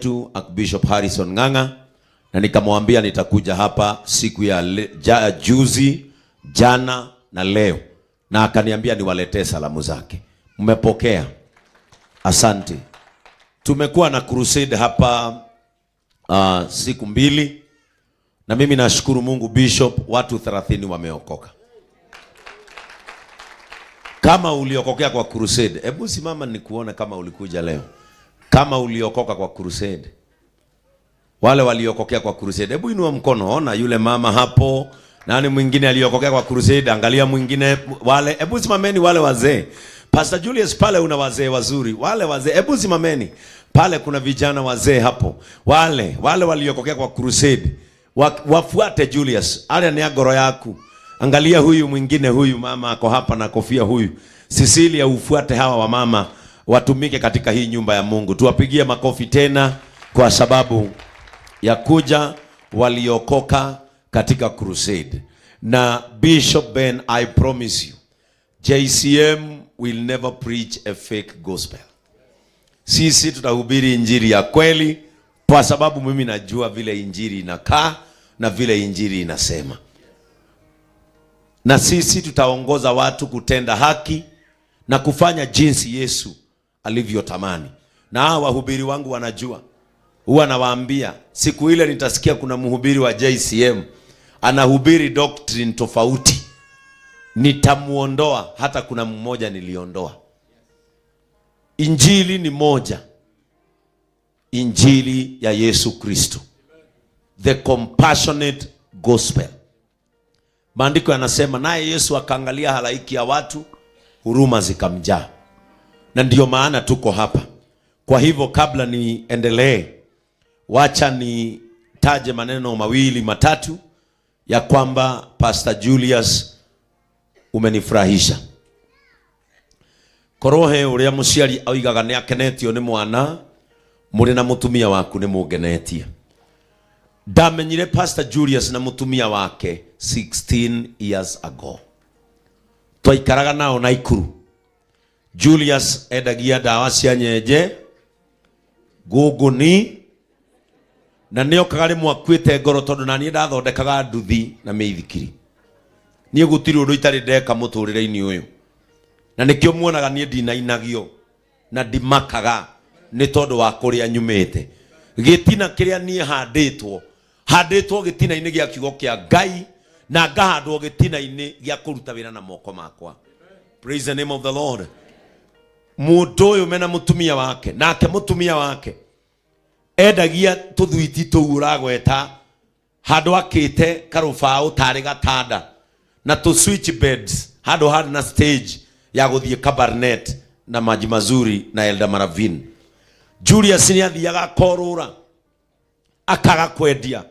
tu Bishop Harrison Ng'ang'a, na nikamwambia nitakuja hapa siku ya juzi, jana na leo, na akaniambia niwaletee salamu zake. Mmepokea? Asante. Tumekuwa na crusade hapa siku mbili, na mimi nashukuru Mungu Bishop, watu 30 wameokoka. Kama uliokokea kwa crusade, hebu simama nikuone kama ulikuja leo. Kama uliokoka kwa crusade, wale waliokokea kwa crusade, hebu inua mkono. Ona yule mama hapo. Nani mwingine aliokokea kwa crusade? Angalia mwingine. Wale, hebu simameni wale wazee. Pastor Julius, pale una wazee wazuri. Wale wazee, hebu simameni. Pale kuna vijana wazee hapo. Wale waliokokea kwa crusade, wafuate Julius. Ale ni agoro yaku. Angalia huyu mwingine, huyu mama ako hapa na kofia huyu. Cecilia, ufuate hawa wa mama, watumike katika hii nyumba ya Mungu. Tuwapigie makofi tena kwa sababu ya kuja waliokoka katika crusade. Na Bishop Ben, I promise you, JCM will never preach a fake gospel. Sisi tutahubiri injili ya kweli, kwa sababu mimi najua vile injili inakaa na vile injili inasema. Na sisi tutaongoza watu kutenda haki na kufanya jinsi Yesu alivyotamani. Na hawa wahubiri wangu wanajua. Huwa nawaambia siku ile nitasikia kuna mhubiri wa JCM anahubiri doctrine tofauti, nitamuondoa. Hata kuna mmoja niliondoa. Injili ni moja. Injili ya Yesu Kristo. The compassionate gospel. Maandiko yanasema naye Yesu akaangalia halaiki ya watu, huruma zikamjaa. Na ndio maana tuko hapa. Kwa hivyo kabla niendelee, wacha nitaje maneno mawili matatu ya kwamba Pastor Julius umenifurahisha. Korohe uria muciari oigaga ni akenetio ni mwana, muri na mutumia waku ni mugenetie. Ndamenyire Pastor Julius na mutumia wake 16 years ago. Twaikaraga nao Naikuru. Julius edagia dawa cia nyenje, guguni, na nio kagari mwakwite ngoro tondu na nie ndathondekaga nduthi na meithikiri. Nie gutiri undu itari ndeka muturire-ini uyu. Na nikio muonaga nie ndinainagio na ndimakaga ni tondu wa kuria nyumite. Gitina kiria nie handitwo gitina-ini gia kiugo kia Ngai, na ngahandwo gitina-ini gia kuruta wira na moko makwa. Praise the name of the Lord. Mundu uyu mena mutumia wake, nake mutumia wake edagia tuthuiti tuuragweta handu akite karufao tari gatanda na tu switch beds handu hard na stage ya guthie Kabarnet na maji mazuri na Elda Maravin. Julius ni athiaga korura akaga kwendia,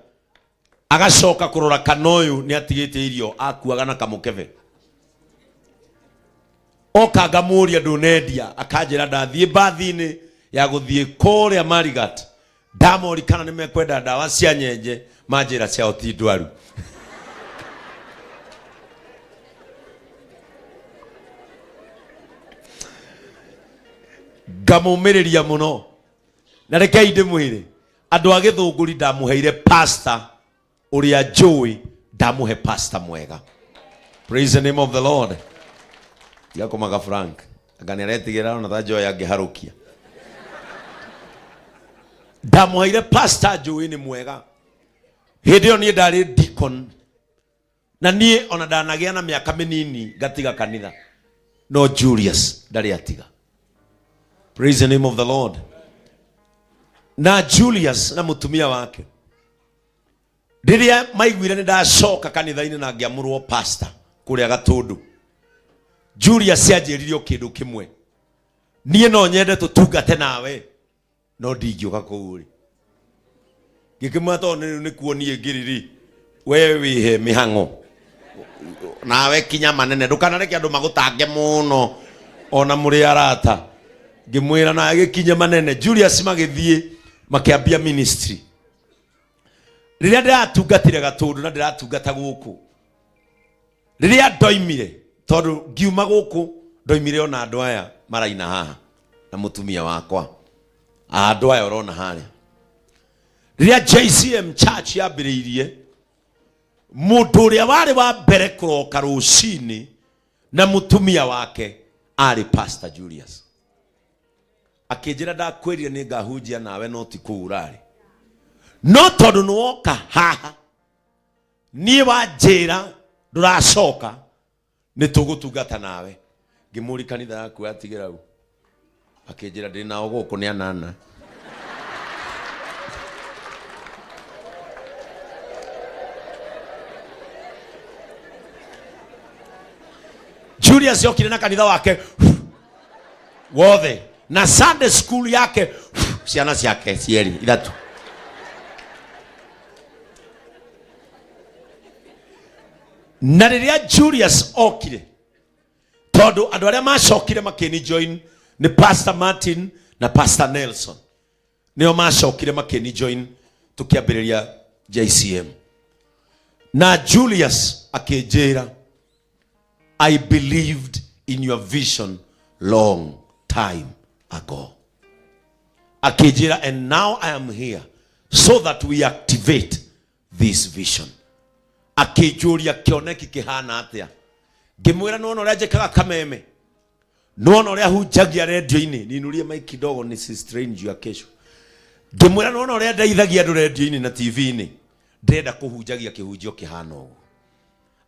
agacoka kurora kanoyu ni atigite irio akuaga na kamukeve. Oka ngamuria ndunendia, akanjira ndathie bathini ya guthie kuria Marigat. Ndamori kana nimekwenda dawa cia nyenje, manjira cia oti ndwaru. Ngamumiriria muno. Na rekei ndimwire, andu a Githunguri ndamuheire pastor uria njui, ndamuhe pastor mwega. Praise the name of the Lord. Tiga komaga Frank agani aretigira na tajo ya giharukia. Ndamuheire pastor njui ni mwega. Hidio nie ndari deacon, na nie ona ndanagia na miaka minini gatiga kanitha. No Julius ndari atiga. Praise the name of the Lord. Na Julius na mutumia wake, riria maiguire ni ndacoka kanitha-ini na ngiamurwo pastor kuria Gatundu, Julius anjiririo kindu kimwe, nie no nyende tutungate nawe no ndingiuka kuuri. Gikimwato ni kuonie ngiriri wewe wihe mihango nawe kinya manene, ndukanareke andu magutange muno ona muri arata. Ngimwira na gikinya manene. Julius magithie makiambia ministry. Riria ndiratungatire Gatundu na ndiratungata guku, riria ndoimire tondu ngiuma guku ndoimire ona andu aya maraina haha na mutumia wakwa. Andu aya urona haria ria JCM church yambiriirie mundu uria wari wa mbere kuroka rucini na mutumia wake ari Pastor Julius. Akijira ndakwirire ni ngahunjia nawe no ti kuurari no tondu nuoka haha ni wanjira nduracoka ni tugutungata nawe ngimuri kanitha yaku atigira u akijira ndi nao guku ni anana Julius yokire na kanitha wake wothe na Sunday school yake ciana ciake cieri ithatu. Na riria Julius okire tondu andu aria macokire makini join ni Pastor Martin na Pastor Nelson nio macokire makini join tukiambiriria JCM. Na Julius akijira, I believed in your vision long time ago. Akijira, and now I am here so that we activate this vision. Akijuria kioneki kihana atia. Ngimwira nono ria njekaga kameme. Nono ria hunjagia radio-ini. Ninurie mic kidogo ni strange ya kesho. Ngimwira nono ria ndaithagia andu radio-ini na TV-ini. Ndenda kuhunjagia kihunjio kihana uguo.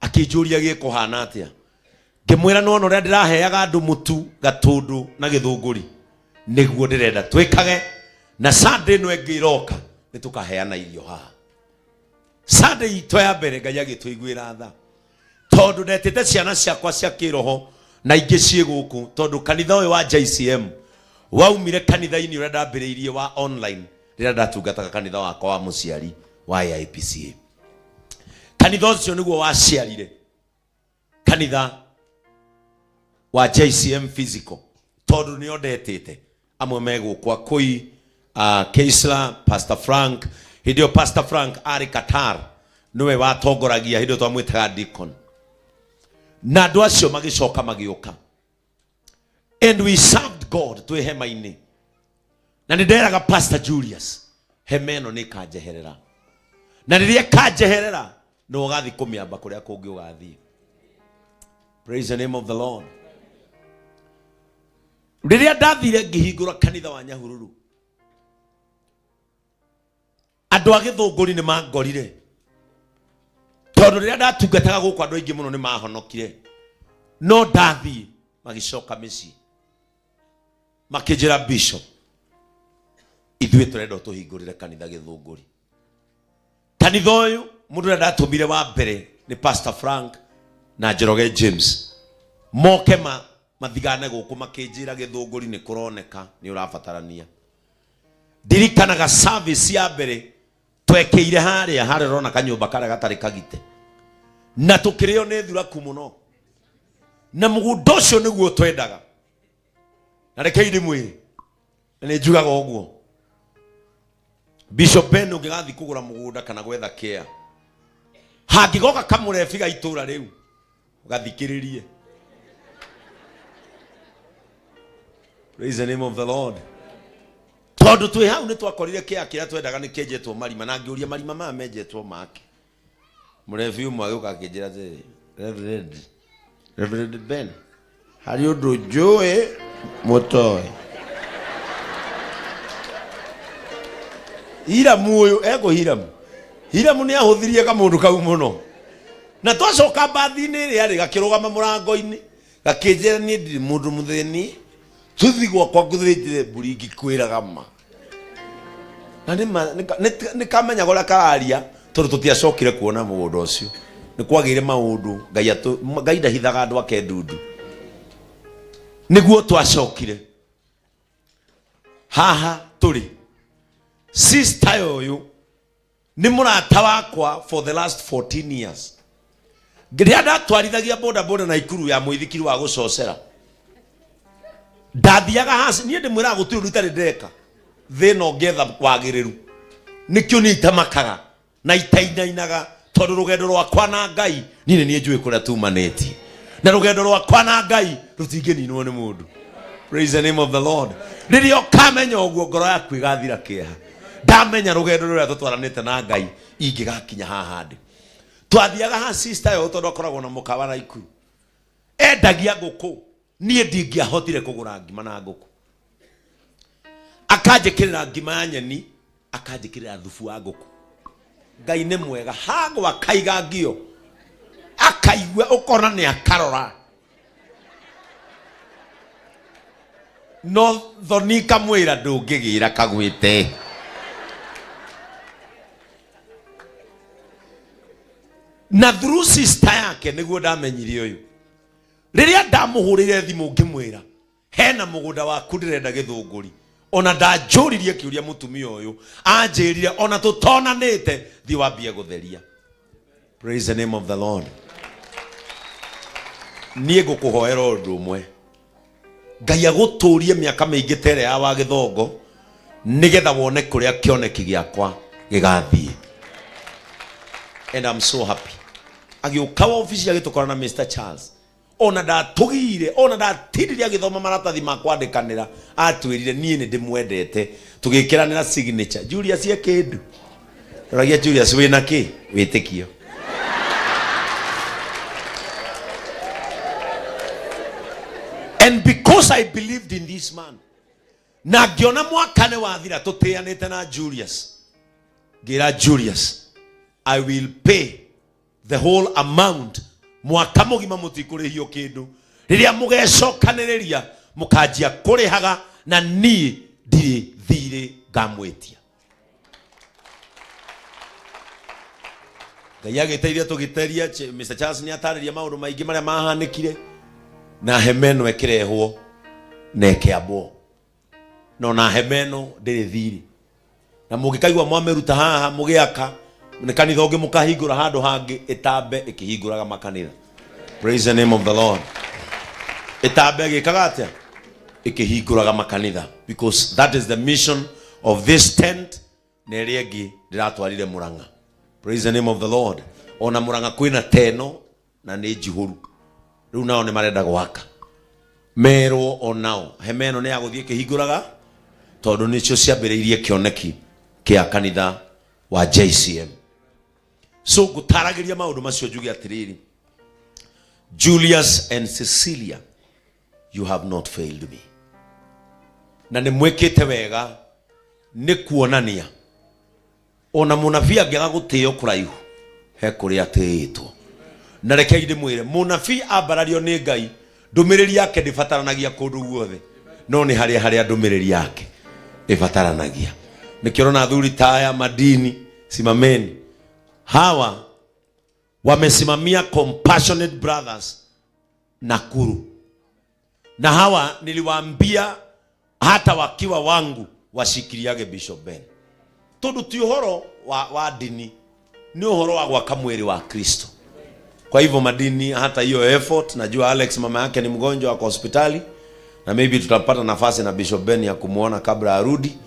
Akijuria gikuhana atia. Ngimwira nono ria ndiraheaga andu mutu gatundu na githunguri. Niguo ndirenda twikage na Sunday no engiroka nitukaheana irio ha. Sunday ito ya mbere Ngai agitwiguira tha tondu ndetete ciana ciakwa cia kiroho na ingi cie guku tondu kanitha uyu wa JCM waumire kanitha-ini uria ndambiriirie wa online rira ndatungataga kanitha wakwa wa muciari wa IPCA. Kanitha ucio niguo waciarire kanitha wa JCM physical tondu nio ndetete amwe megukwa kui Keisla, Pastor Frank. Hidio Pastor Frank ari Qatar niwe watongoragia hidio twamwitaga deacon. Na andu acio magicoka magioka, and we served God twi hema-ini. Na nderaga Pastor Julius hemeno ni kanjeherera, na riria kanjeherera no gathi kumiamba kuria kungi ugathi. Praise the name of the Lord. Riria ndathire ngihingura kanitha wa Nyahururu, andu agithunguri ni mangorire tondu riria ndatungataga guku andu aingi muno ni mahonokire. No ndathi magicoka micii makijira bishop, ithuĩ turenda tuhingurire kanitha githunguri. Kanitha uyu mundu uria ndatumire wa mbere ni Pastor Frank na Njoroge James. Moke mathigane guku makijira githunguri ni kuroneka ni urabatarania. Dirikanaga service ya mbere twekeire haria rona kanyumba kare gatari kagite na tukirio ni thuraku muno na mugundo ucio niguo twendaga. Na rekeire mwiri ni njugaga uguo Bishop Ben ungigathi kugura mugunda kana gwetha care hangigoka kamurebi ga itura riu ugathikiririe. Praise the name of the Lord. Tondu twi hau ni twakorire kia kiria twendaga ni kenjetwo marima na ngiuria marima ma menjetwo make. Murebi umwe aguka akinjira ati Reverend Ben hari undu njui mutoe Hiramu uyu Hiramu ni ahuthirie kamundu kau muno na twacoka bathi-ini ria ri gakirugama murango-ini gakinjira ni ndi mundu mutheni tuthigwa kwa nguthitire mburi ngikwiraga ma na ni kamenya gola kararia tondu tutiacokire kuona mugunda ucio ni kwagire maundu Ngai ndahithaga andu ake ndundu niguo twacokire haha turi. Sister uyu ni murata wakwa for the last 14 years. Ngiria ndatwarithagia boda boda na ikuru ya muithikiri wa gucocera ndathiaga hasi nie ndimwira gutiru ritari ndeka thina ongetha kwagiriru nikio ni itamakaga na itainainaga tondu rugendo rwakwa na Ngai nini nie njui kuria tumaneti na rugendo rwakwa na Ngai rutingininwo ni mundu. Praise the name of the Lord. Ririo kamenya uguo ngoro yaku igathira kieha ndamenya rugendo ruria tutwaranite na Ngai ingigakinya haha ndi twathiaga ha sister yo tondu akoragwo na mukawa na Ikuru endagia nguku nie ndingiahotire kugura ngima na nguku akanjikirira ngima ya nyeni akanjikirira thubu wa nguku Ngai nĩ mwega hago akaiga ngio akaigua ukona ni akarora no thoni kamwira ndungigira kagwite na through sister yake niguo ndamenyire uyu riria ndamuhurire thimu ngimwira hena mugunda waku ndirenda githunguri ona ndanjuririe kiuria mutumia uyu anjirire ona tutonanite thi wambie gutheria. Praise the name of the Lord. Nie ngukuhoera undu umwe Ngai aguturie miaka mingi tere ya wa githongo nigetha wone kuria kioneki giakwa gigathie. And I'm so happy. Agiuka office agitukora na Mr. Charles ona ndatugire ona ndatiriria githoma maratathi makwandikanira atwirire nie ni ndimwendete tugikiranira signature Julius ye kindu ragia Julius wina ki witikio and because I believed in this man na ngiona mwakane wathira tutianite na Julius gira Julius I will pay the whole amount mwaka mugima mutikurihio kindu riria mugecokaniriria mukajia kurihaga na nie ndiri thire ngamwetia. Ngai agiteithia tugiteria Mr. Charles ni atariria maundu maingi maria mahanikire na hemeno ekirehwo na ekiambo no na hemeno ndiri thiri na mugikaigwa mwameruta haha mugiaka ni kanitha ungi mukahingura handu hangi itambe ikihinguraga makanitha. Praise the name of the Lord. Itambe gikaga atia ikihinguraga makanitha because that is the mission of this tent neriegi ndiratwarire Muranga. Praise the name of the Lord. Ona Muranga kwina teno na ni jihuru riu nao ni marenda gwaka merwo onao hemeno ni aguthie kihinguraga tondu nicio ciambiriirie kioneki kia kanitha wa JCM. So gutaragiria maundu macio njuge atiriri Julius and Cecilia, you have not failed me. Na ni mwekete wega ni kuonania ona munabii angiaga gutio kuraihu he kuria atitwo na reke inde mwire munabii ambarario ni Ngai ndumiriri yake ndibataranagia kundu guothe no ni haria ndumiriri yake ibataranagia. Nikiona athuri taya madini simameni hawa wamesimamia Compassionate Brothers Nakuru na hawa niliwaambia hata wakiwa wangu washikiriage Bishop Ben tondu ti uhoro wa dini ni uhoro wa gwaka mwili wa Kristo. Kwa hivyo madini hata hiyo effort najua Alex mama yake ni mgonjwa wako hospitali na maybe tutapata nafasi na Bishop Ben ya kumuona kabla arudi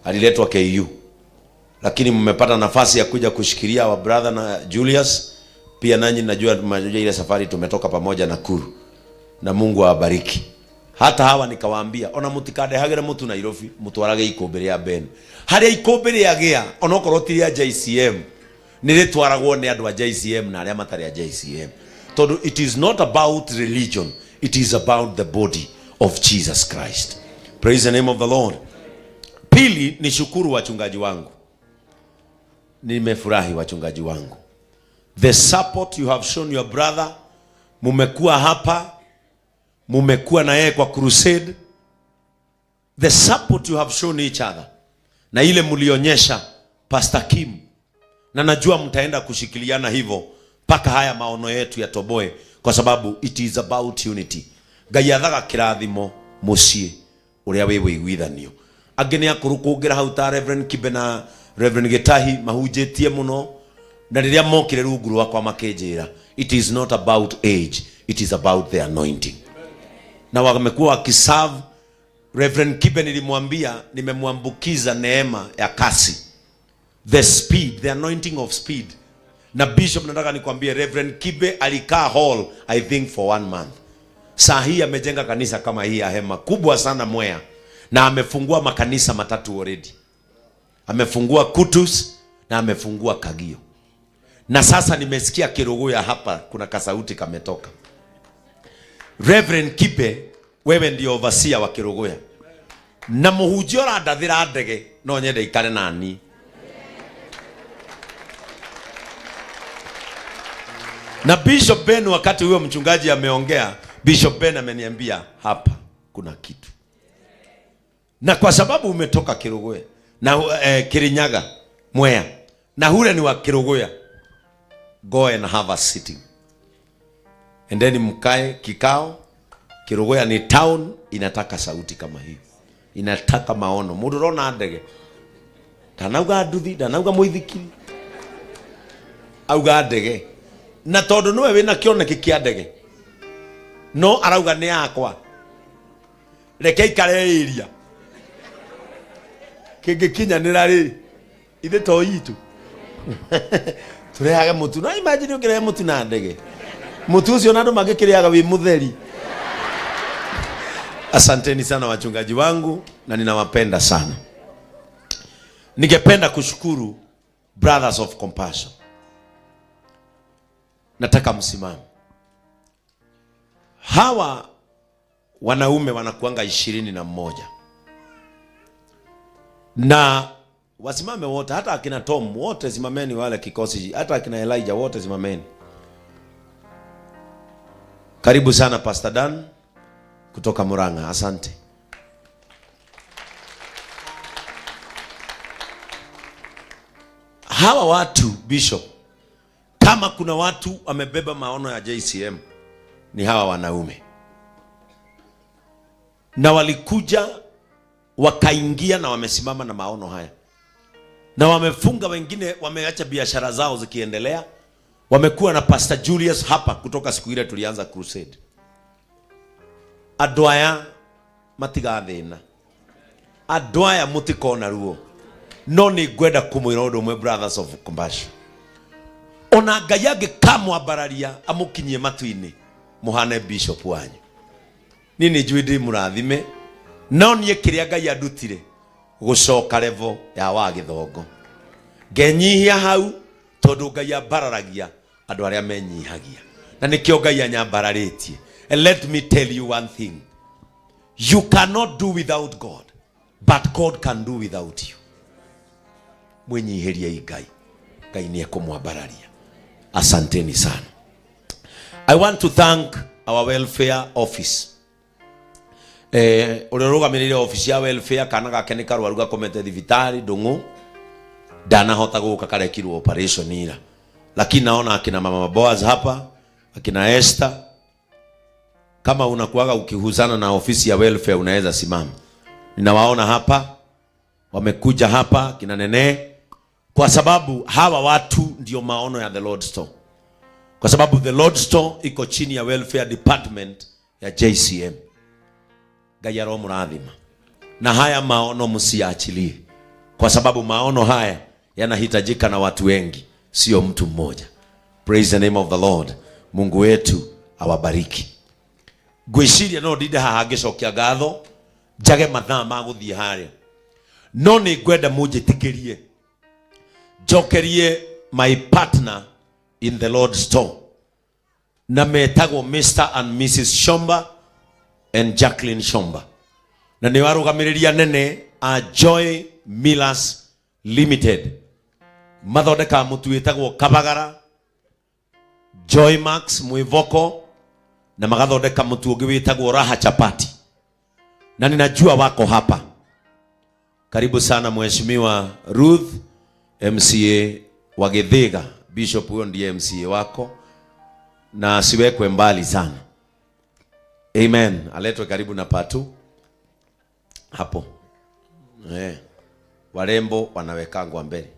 aliletwa KU lakini mmepata nafasi ya kuja kushikilia wa brother na Julius pia nanyi najua ile safari tumetoka pamoja Nakuru na Mungu awabariki. Hata hawa nikawaambia ona mutikade hagera mutu Nairobi mutwarage ikombe ya Ben haria ikombe ya gea ona okoroti ya JCM niritwaragwo ni andu a JCM na aria matari a JCM tondu it is not about religion, it is about the body of Jesus Christ. Praise the name of the Lord. Pili ni shukuru wachungaji wangu, nimefurahi wachungaji wangu, the support you have shown your brother. Mumekuwa hapa, mumekuwa na yeye kwa crusade, the support you have shown each other na ile mulionyesha Pastor Kim, na najua mtaenda kushikiliana hivyo paka haya maono yetu ya toboe kwa sababu it is about unity. Ngai athaga kirathimo mucie uria we wiguithanio angene akurukungira hau ta Reverend Kibe na Reverend Getahi mahunjitie muno na riria mokire rungu rwakwa makenjira it is not about age, it is about the anointing. Na wamekuwa wakiserve. Reverend Kibe nilimwambia nimemwambukiza neema ya kasi, the speed, the anointing of speed. Na Bishop nataka nikwambie Reverend Kibe alikaa hall I think for 1 month. Saa hii amejenga kanisa kama hii ya hema kubwa sana Mwea na amefungua makanisa 3 already. amefungua Kutus na amefungua Kagio. Na sasa nimesikia Kerugoya hapa kuna kasauti kametoka. Reverend Kipe, wewe ndio overseer wa Kerugoya. Na muhunjia ũrandathĩra ndege no nyende ikare nani. Na Bishop Ben, wakati huyo mchungaji ameongea, Bishop Ben ameniambia hapa kuna kitu. Na kwa sababu umetoka Kerugoya na Kirinyaga, Mwea, na hule ni wa Kerugoya, go and have a sitting. And then mkae kikao. Kerugoya ni town, inataka sauti kama hii. Inataka maono. Mundu rona ndege. Tanauga nduthi, tanauga muithikiri. Auga ndege. Na tondu niwe wina kioneki kia ndege. No arauga ni yakwa. Reke ikare iria. Kingikinyanira ri. Ithe to yitu. Turehaga mutu. Na imagine ukirehe mutu na ndege. Mutu ucio na andu magikiriaga wi mutheri. Asanteni sana wachungaji wangu na ninawapenda sana. Ningependa kushukuru Brothers of Compassion. Nataka msimame. Hawa wanaume wanakuanga 21. Na wasimame wote, hata akina Tom wote simameni, wale kikosi, hata akina Elijah wote simameni. Karibu sana Pastor Dan kutoka Murang'a. Asante. Hawa watu Bishop, kama kuna watu wamebeba maono ya JCM ni hawa wanaume. Na walikuja wakaingia na wamesimama na maono haya. Na wamefunga, wengine wameacha biashara zao zikiendelea. Wamekuwa na Pastor Julius hapa kutoka siku ile tulianza crusade. Adwaya matigathina. Adwaya mutikona ruo. No ni gwenda kumwira undu mwe Brothers of Compassion. Ona Ngai angĩkamwambararia amukinyie matu-inĩ muhane Bishop wanyu. Nini njui ndi murathime. No niĩ kĩrĩa Ngai andutire gũcoka level ya wa gĩthongo. Ngenyihia hau tondu Ngai ambararagia andu arĩa menyihagia. Na nĩkĩo Ngai anyambararĩtie. And let me tell you one thing. You cannot do without God, but God can do without you. Mwenyihirie Ngai. Ngai ni ekumwambararia. Asanteni sana. I want to thank our welfare office. Ulirugamirire office ya welfare kana gakene karwaru gakomete thibitari Ndung'u. Ndanahota guka karekirwo operation ira. Lakini naona akina mama Boaz hapa, akina Esther. Kama unakuaga ukihuzana na ofisi ya welfare unaweza simama. Ninawaona hapa, wamekuja hapa kina Nene, kwa sababu hawa watu ndio maono ya The Lord Store. Kwa sababu The Lord Store iko chini ya welfare department ya JCM. Ngai aromuradhima. Na haya maono msiachilie. Kwa sababu maono haya yanahitajika na watu wengi, sio mtu mmoja. Praise the name of the Lord. Mungu wetu awabariki. Gwiciria no ndinde haha ngicokia ngatho njage mathaa ma guthie haria. No ni ngwenda munjitikirie njokerie my partner in the Lord Store. Na metagwo Mr. and Mrs. Shomba and Jacqueline Shomba. Na ni warugamiria nene a Joy Millers Limited. Mathondeka mutu witagwo Kabagara, Joy Max Mwivoko, na magathondeka mutu ungi witagwo Raha Chapati. Na ninajua wako hapa. Karibu sana Mheshimiwa Ruth, MCA wa Githiga. Bishop huyo ndiye MCA wako. Na siwekwe mbali sana. Amen. Aletwe karibu na patu. Hapo. Warembo wanawekangwa mbele.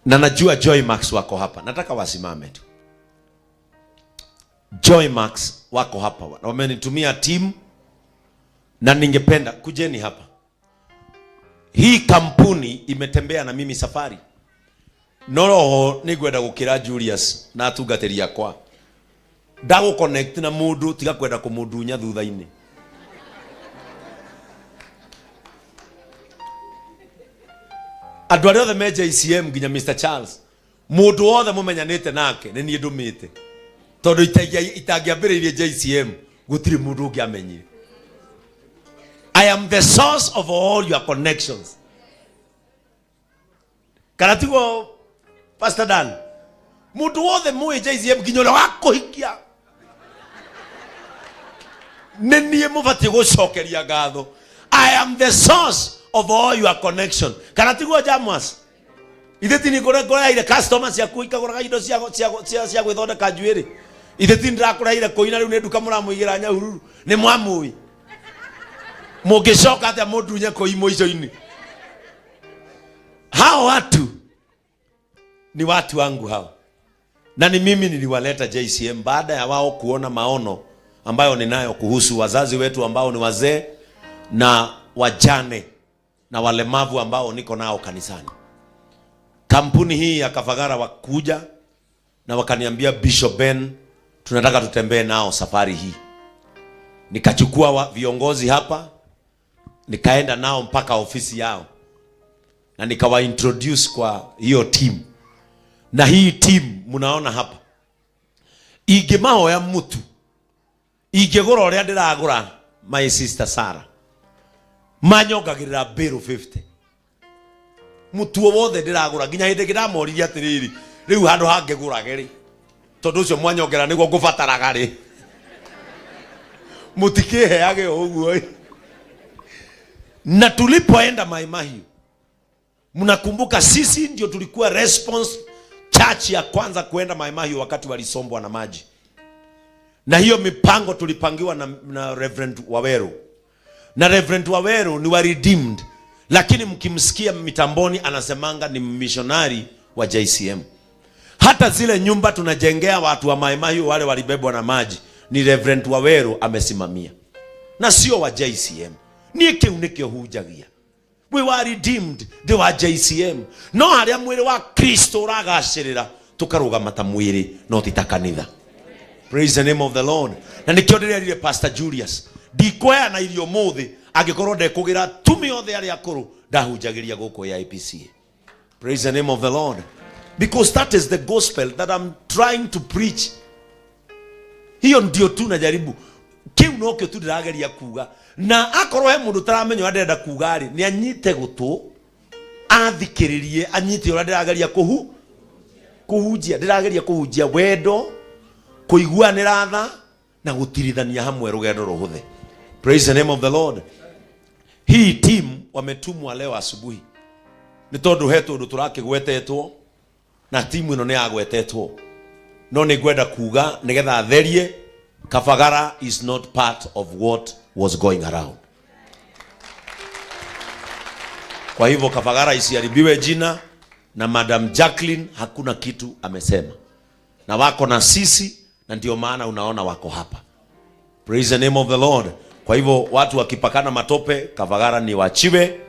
Na najua Joy Max wako hapa. Nataka wasimame tu. Joy Max wako hapa. Wamenitumia team. Na ningependa kujeni hapa. Hii kampuni imetembea na mimi safari. Noroho nigwenda gukira Julius na atungateria kwa. Ndago connect na mundu tiga kwenda kumudunya thutha-ini. Andu aria othe me JCM nginya Mr Charles mundu wothe mumenyanite nake ni nie ndumite tondu itangiambiriirie JCM gutiri mundu ungi amenyire. I am the source of all your connections. Karatigo Pastor Dan mundu wothe mu JCM nginya ria wakuhikia ni nie mubati gucokeria ngatho. I am the source of all your connection. Karatigo Jamas itheti ni kora ire customers ya kuika kora indo cia gwithondeka njuiri itheti ndirakora ire koina riu ni nduka muramuigira Nyahururu ni mwamui mugicoka atia mundunye koimo ico-ini. Hao watu ni watu wangu hao, na ni mimi niliwaleta JCM baada ya wao kuona maono ambayo ninayo kuhusu wazazi wetu ambao ni wazee na wajane na walemavu ambao niko nao kanisani. Kampuni hii ya Kafagara wakuja na wakaniambia Bishop Ben, tunataka tutembee nao safari hii. Nikachukua viongozi hapa, nikaenda nao mpaka ofisi yao na nikawa introduce kwa hiyo team. Na hii team munaona hapa, ingemahoya mutu ingegora uria ndiragura my sister Sarah manyongagirira bill 50 mutu wothe ndiragura nginya hindi ngiramoriria atiriri riu handu hangegurage ri tondu ucio mwanyongera niguo ngubataraga ri mutikiheage uguo. Na tulipoenda Mai Mahiu, mnakumbuka sisi ndio tulikuwa response church ya kwanza kuenda Mai Mahiu wakati walisombwa na maji. Na hiyo mipango tulipangiwa na Reverend Waweru. Na Reverend Waweru ni wa redeemed, lakini mkimsikia mitamboni anasemanga ni missionary wa JCM. Hata zile nyumba tunajengea watu wa Mai Mahiu wale walibebwa na maji ni Reverend Waweru amesimamia, na sio wa JCM. Ni kiunike hujagia. We were redeemed, they were JCM. No haria mwiri wa Kristo uragacirira tukarugama ta mwiri no titakanitha. Praise the name of the Lord. Na nikio ndirerire Pastor Julius ndikwea na irio muthi agikorwo ndekugira tumi othe ari akuru ndahujagiria guko ya IPC. Praise the name of the Lord, because that is the gospel that I'm trying to preach. Hiyo ndio tu najaribu, kiu no kio tu ndirageria kuga, na akorwo he mundu taramenya ndenda kuga ri ni anyite gutu athikiririe anyite ora ndirageria kuhunjia ndirageria kuhunjia wendo kuiguanira tha na gutirithania hamwe rugendo ruhuthe. Praise the name of the Lord. Hii team wametumwa leo asubuhi ni tondu hetu ndu turakigwetetwo na timu ino ni yagwetetwo, no ni gwenda kuga nigetha therie Kafagara is not part of what was going around. Kwa hivyo Kafagara isiharibiwe jina, na Madam Jacqueline hakuna kitu amesema, na wako na sisi, na ndio maana unaona wako hapa. Praise the name of the Lord. Kwa hivyo watu wakipakana matope Kafagara ni wachiwe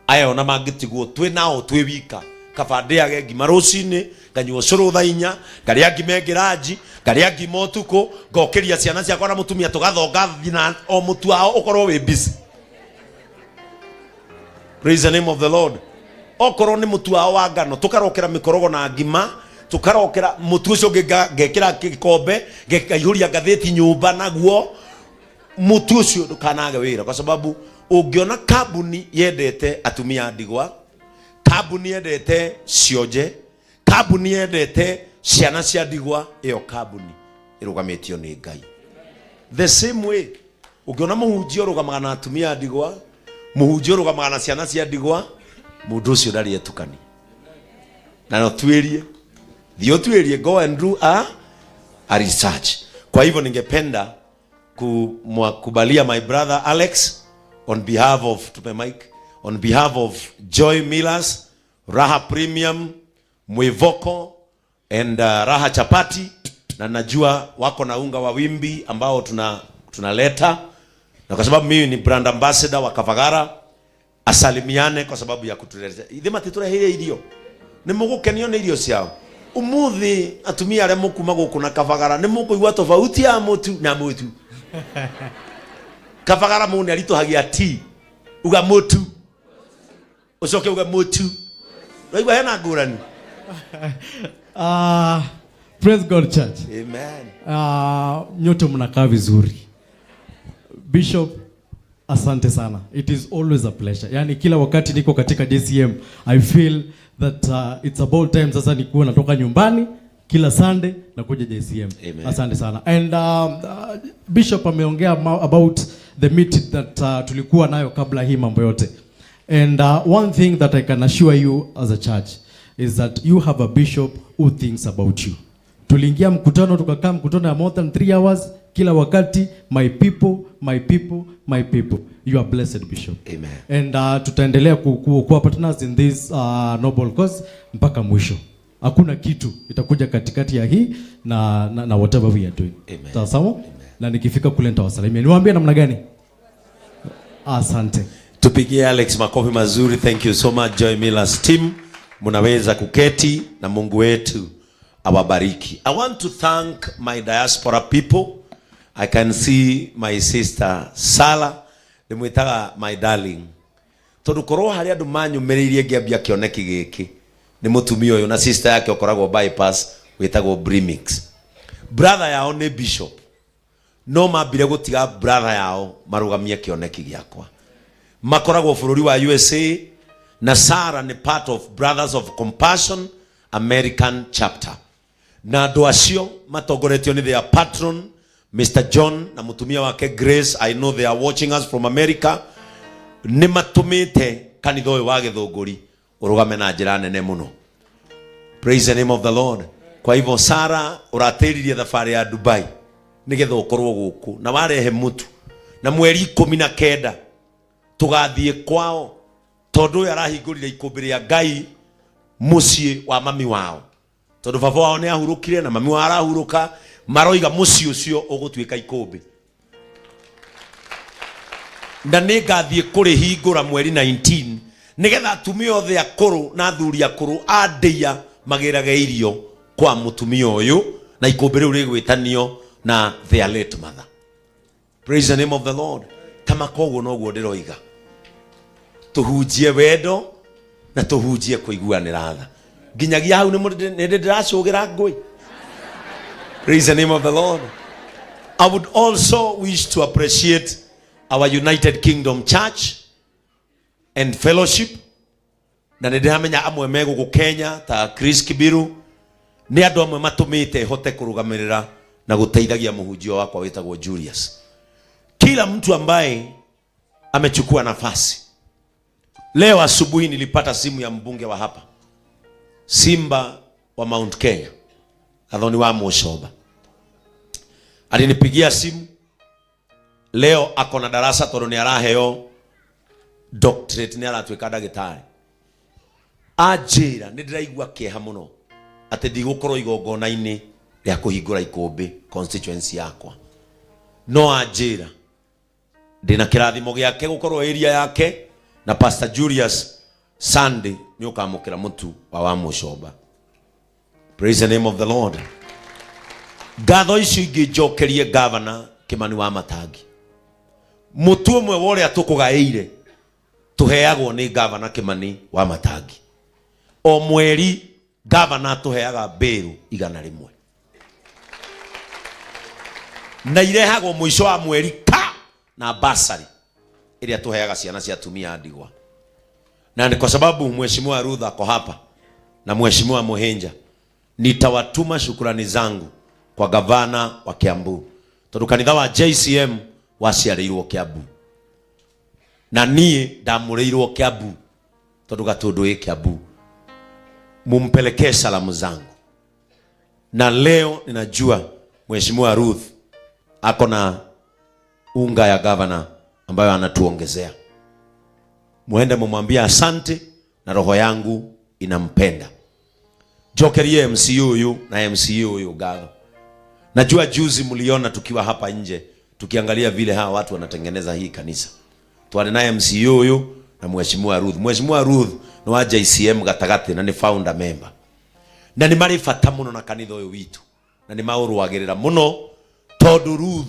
aya ona magitiguo twi nao twi wika kabandeage ngima rucini nganyuo curu thainya ngaria ngime ngiraji ngaria ngima utuku ngokiria ciana ciakwa na mutumia tugathonga thina o mutu wao ukorwo wi busy. Praise the name of the Lord. Okorwo ni mutu wao wa ngano tukarokera mikorogo na ngima tukarokera mutu ucio ngekira gikombe ngekaihuria ngatheti nyumba naguo mutu ucio ndukanage wira, kwa sababu ungiona kabuni yendete atumia ndigwa, kabuni yendete cionje, kabuni yendete ciana cia ndigwa, iyo kabuni irugamitio ni Ngai. The same way ungiona muhunjio rugamaga na atumia ndigwa, muhunjio rugamaga na ciana cia ndigwa, mundu ucio ndari etukani na no twerie thio twerie go and do a research. Kwa hivyo ningependa kubalia my brother Alex on behalf of on behalf of Joy Millers, Raha Premium, Mwivoko and Raha Chapati, na najua wako na unga wa wimbi ambao tunaleta, na kwa sababu mimi ni brand ambassador wa Kafagara asalimiane kwa sababu ya kutuletea ithima titurehere irio ni mugukenio ni irio ciao umuthi atumia are mukuma guku na Kafagara ni mukuigwa tofauti ya mutu na mutu. Kafagara mune alitohagia ti uga mutu ucoke uga mutu Wewe hana ngurani. Praise God Church. Amen. Nyote mnakaa vizuri. Bishop, asante sana. It is always a pleasure. Yani kila wakati niko katika JCM, I feel that it's about time sasa nikuwa natoka nyumbani kila Sunday na kuja JCM. Amen. Asante sana. And Bishop ameongea about the meeting that tulikuwa nayo kabla hii mambo yote. And one thing that I can assure you as a church is that you have a bishop who thinks about you. Tuliingia mkutano, tukakaa mkutano ya more than 3 hours, kila wakati my people, my people, my people. You are blessed, Bishop. Amen. And tutaendelea kuwa partners in this noble cause mpaka mwisho. Hakuna kitu itakuja katikati ya hii na whatever we are doing. Amen. Sawa? Na nikifika kule nitawasalimia. Niwaambie namna gani? Asante. Tupigie Alex makofi mazuri. Thank you so much Joy Miller's team. Munaweza kuketi na Mungu wetu awabariki. I want to thank my diaspora people. I can see my sister Sala, nimwitaga my darling. Tondu korwo hari andu manyumiririe ngiambia kioneki giki ni mutumia uyu na sister yake okoragwo bypass witagwo Brimix. Brother yao ni Bishop. No mambire gutiga brother yao marugamie kioneki giakwa. Makoragwo bururi wa USA na Sara ni part of Brothers of Compassion American chapter. Na andu acio matongoretio ni their patron Mr. John na mutumia wake Grace. I know they are watching us from America. Ni matumite kanitha uyu wa Githunguri urugame na njira nene muno. Praise the name of the Lord. Kwa hivyo Sara uratiririe thabari ya Dubai nigetha ukorwo guku na warehe mutu na mweri 19 tugathie kwao tondu yarahingurire ikumbiri ya Ngai mucii wa mami wao. Tondu baba wao ni ahurukire na mami wao arahuruka, maroiga mucii ucio ugutuika ikumbi. Na nigathie kuri hingura mweri 19 nigetha atumia othe akuru na athuri akuru andia magirage irio kwa mutumia uyu na ikumbi riu rigwitanio na their late mother. Praise the name of the Lord. Kama koguo noguo ndiroiga. Tuhunjie wendo na tuhunjie kuiguanira tha. Nginyagia hau ni ndiracugira ngui. Praise the name of the Lord. I would also wish to appreciate our United Kingdom Church and Fellowship. Na ndiramenya amwe meguku Kenya ta Chris Kibiru ni andu amwe matumite hote kurugamirira na guteithagia muhunjio wakwa witagwo Julius. Kila mtu ambaye amechukua nafasi. Leo asubuhi nilipata simu ya mbunge wa hapa Simba wa Mount Kenya, Athoni wa Mushoba. Alinipigia simu. Leo ako na darasa tondu ni araheo doctorate, ni aratwika ndagitari. Ajira ndiraigua kieha muno ati ndigũkorwo igongona-inĩ rĩa kũhingũra ikumbi constituency yakwa. No ajira ndina kĩrathimo gĩake gũkorwo area yake na Pastor Julius Sunday ni ukamukira mutu wa Mushoba. Praise the name of the Lord. Gatho icio ingĩ njokerie governor Kimani wa Matangi. Mutu umwe wore atukugaĩire tuheagwo ni governor Kimani wa Matangi. O mweri governor tuheaga bill 100. Na irehagwo mwisho wa mweri na basari iria tuheaga ciana cia atumia ndigwa. Na ni kwa sababu Mheshimiwa Ruth ako hapa na Mheshimiwa Muhenja, nitawatuma shukrani zangu kwa gavana wa Kiambu. Tondu kanitha wa JCM waciarĩirwo Kiambu. Na niĩ ndamũrĩirwo Kiambu tondu gatundu ĩ Kiambu. Mumpelekee salamu zangu. Na leo ninajua Mheshimiwa Ruth ako na unga ya governor ambayo anatuongezea. Muende mumwambia asante na roho yangu inampenda. Jokerie MC huyu na MC huyu Gatho. Najua juzi mliona tukiwa hapa nje tukiangalia vile hawa watu wanatengeneza hii kanisa. Tuane na MC huyu na Mheshimiwa Ruth. Mheshimiwa Ruth ni wa JCM gatagati na ni founder member. Na ni mari fata muno na kanitha uyu witu. Na ni maurwagirira muno tondu Ruth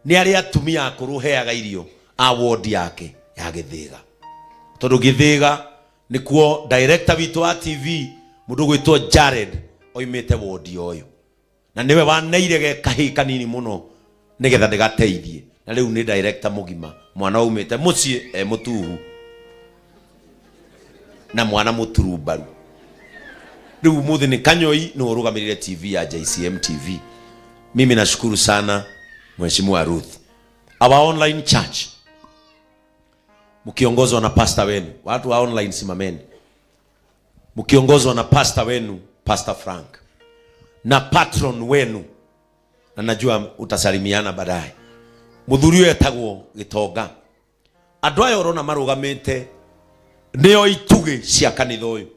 ni ari atumia akuru heaga irio award yake ya Githiga. Tondu Githiga nikuo director witu wa TV mundu gwitwo Jared oimite wodi oyo na niwe waneire ge kahi kanini muno nigetha ndigateithie na riu ni director mugima mwana umite mucie mutuhu na mwana muturumbaru riu muthi ni Kanyoi no rugamirire TV ya JCM TV. Mimi nashukuru sana Mheshimiwa Ruth. Our online church mkiongozwa na pastor wenu, watu wa online simameni, mkiongozwa na pastor wenu Pastor Frank na patron wenu, na najua utasalimiana baadaye, muthurio yetagwo Gitonga. Andu ayo rona marugamite nio ituge cia kanitha uyu,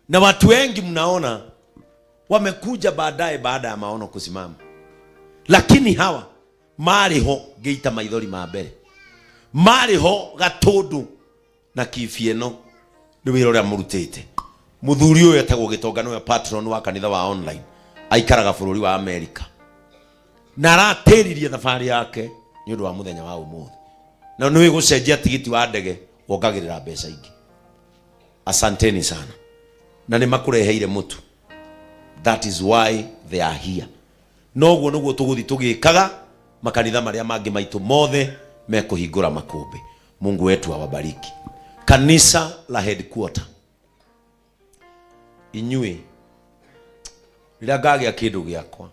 na watu wengi mnaona wamekuja baadaye baada ya maono kusimama, lakini hawa mariho geita maithori ma mbere, mariho gatundu na kifieno ni wira uria murutite. Muthuri uyu etagwo Gitonga no patron wa kanitha wa online, aikaraga bururi wa America na aratiririe thabari yake ni undu wa muthenya wa umuthi, na ni gucenjia tigiti wa ndege wongagirira mbeca ingi. Asanteni sana na ni makureheire mutu. That is why they are here. Noguo nuguo tuguthi tugikaga makanitha maria mangi maitu mothe mekuhingura makumbi. Mungu wetu awabariki. Kanisa la headquarter inyue rira ngagia kindu giakwa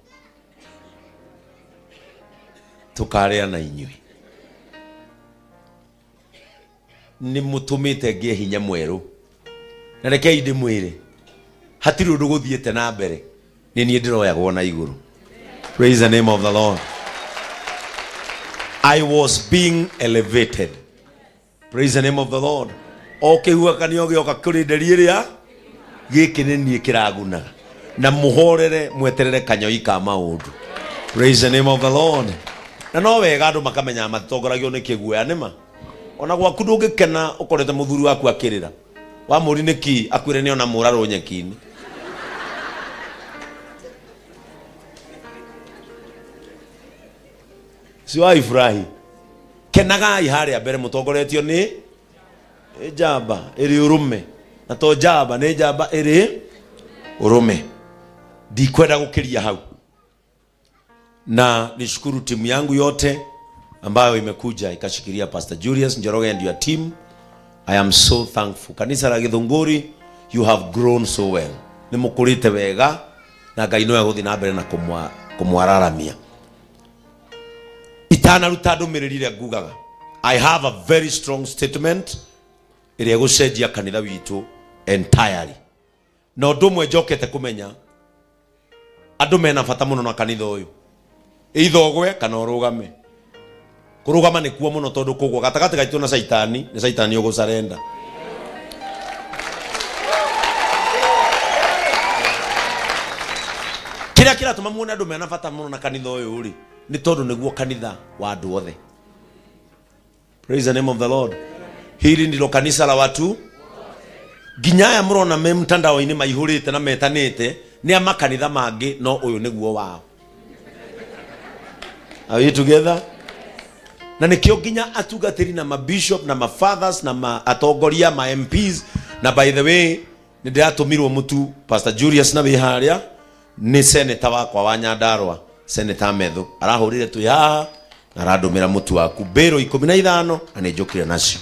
tukaria na inyue ni mutumite ngie hinya mweru na rekei ndimwire hatiri undu guthiete na mbere ni nie ndiroyagwo na iguru. Praise the name of the Lord. I was being elevated. Praise the name of the Lord. Okay, huwa kanio gioka kuri nderiria giki ni nie kiraguna na muhorere mweterere Kanyoi ka maundu. Praise the name of the Lord. Na no wega andu makamenya matongoragio ni kiguya nima ona gwaku ndungikena ukorete muthuri waku akirira wa muri niki akwire ni ona muraro nyekini. Siwa ifurahi kenaga ihari abere mutongoretio ni jamba iri urume na to jamba ni jamba iri urume. Ndikwenda gukiria hau, na nishukuru timu yangu yote ambayo imekuja ikashikilia Pastor Julius Njoroge and your team. I am so thankful. Kanisa la Githunguri, you have grown so well. Nimukurite wega na Ngai no aguthi na mbere na kumwararamia. Itana ruta ndumiriri ngugaga. I have a very strong statement iri gucenjia kanitha witu entirely. No ndumwe njokete kumenya andu mena bata muno na kanitha uyu. Ithogwe kana urugame. Kurugama ni kuo muno tondu kugwa gatagati gaitu na saitani, ni saitani ugusarenda. Kira tuma muone andu mena bata muno na kanitha uyu ri ni tondu niguo kanitha wa andu othe. Praise the name of the Lord. Hili ndilo kanisa la watu ginya ya murona me mtandao ini maihurite na metanite ni amakanitha mangi no uyu niguo wao. Are you together? Na nikio ginya atugatiri na mabishop na mafathers na atongoria ma MPs, na by the way ni ndiatumirwo mutu Pastor Julius na biharia ni senator wakwa wa Nyandarua, Senator Methu arahurire tu ya aradumira mutu waku bero 15 anejokire nacio.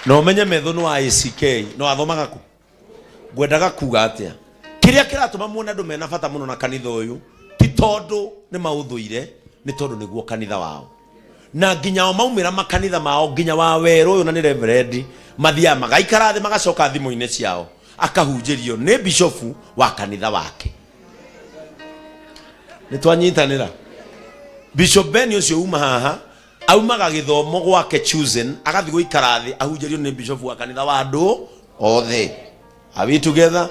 No menye Methu no ICK no athomaga ku gwendaga kuga atia kiria kiratuma muone andu mena bata muno na kanitha uyu ti tondu ni mauthuire, ni tondu niguo kanitha wao. Na ginya maumira makanitha mao ginya wa weru uyu na ni reverend mathia magaikara thi magacoka thimo-ini ciao akahunjirio ni bishofu wa kanitha wake. Ni twanyitanira Bishop Ben ucio uma haha aumaga githomo gwake chosen agathi guikara thi ahunjirio ni bishofu wa kanitha wa andu othe. Are we together?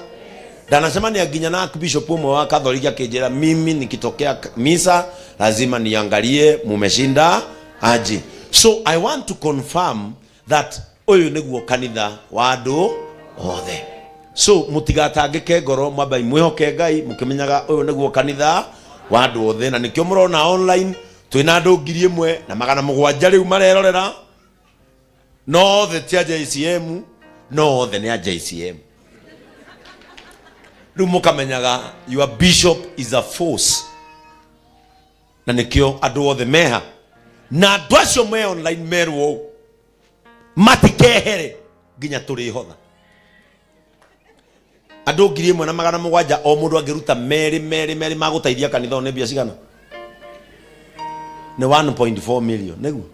Danasema ni aginya na bishop umwe wa Catholic akijera mimi nikitokea misa lazima niangalie mumeshinda aje. So I want to confirm that oyo niguo kanitha wa andu othe. So mutigatangike ngoro mwamba imwehoke Ngai mukimenyaga oyo niguo kanitha wa andu othe. Na nikio murona online twina andu 1,000 na 700 riu marerorera no the tia JCM no the ne JCM rumuka menyaga your bishop is a force na nikio adu othe meha na dwacio me online merwo matikehere ginya turi hotha adu ngiri mwe na magana mugwanja o mundu angiruta meri magutaithia kanitha ne bia cigana ne 1.4 million niguo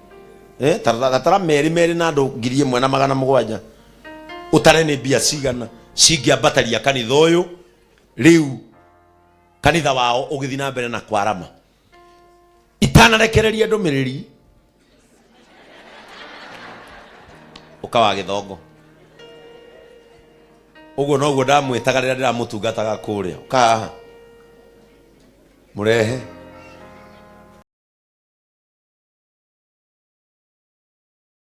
tara meri na adu ngiri mwe na magana mugwanja utare ne bia cigana cingia bataria kanitha uyu riu kanitha wao ugithina mbere na kwarama itanarekereria ndumiriri ukawa githongo uguo ndamwitaga rira ndiramutungataga kuria uka murehe